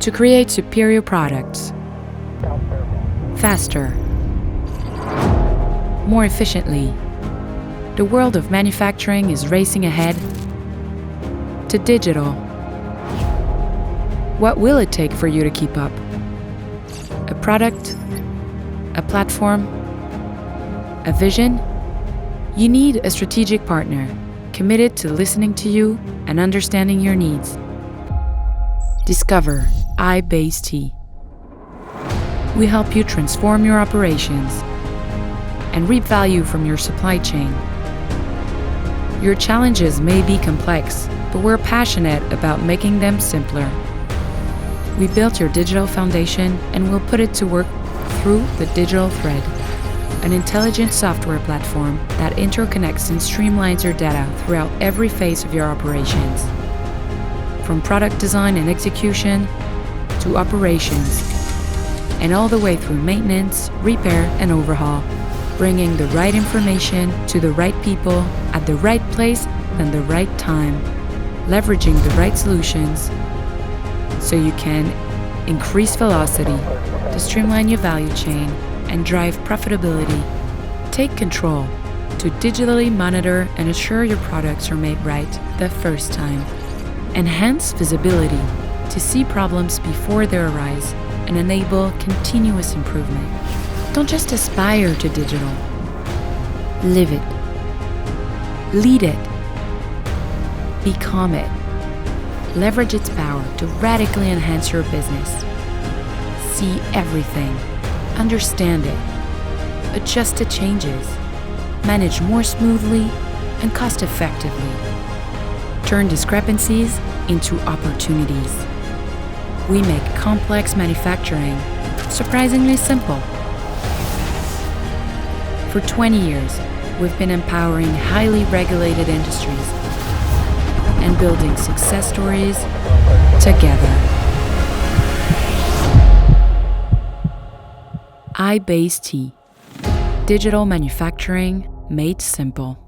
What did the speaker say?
to create superior products faster, more efficiently. The world of manufacturing is racing ahead to digital. What will it take for you to keep up? A product? A platform? A vision? You need a strategic partner committed to listening to you and understanding your needs. Discover iBASEt. We help you transform your operations and reap value from your supply chain. Your challenges may be complex, but we're passionate about making them simpler. We built your digital foundation and we'll put it to work through the digital thread, an intelligent software platform that interconnects and streamlines your data throughout every phase of your operations. From product design and execution to operations, and all the way through maintenance, repair, and overhaul, bringing the right information to the right people at the right place and the right time, leveraging the right solutions so you can increase velocity to streamline your value chain and drive profitability. Take control to digitally monitor and assure your products are made right the first time. Enhance visibility to see problems before they arise and enable continuous improvement. Don't just aspire to digital. Live it. Lead it. Become it. Leverage its power to radically enhance your business. See everything. Understand it. Adjust to changes. Manage more smoothly and cost-effectively. Turn discrepancies into opportunities. We make complex manufacturing surprisingly simple. For 20 years, we've been empowering highly regulated industries and building success stories together. iBASEt, digital manufacturing made simple.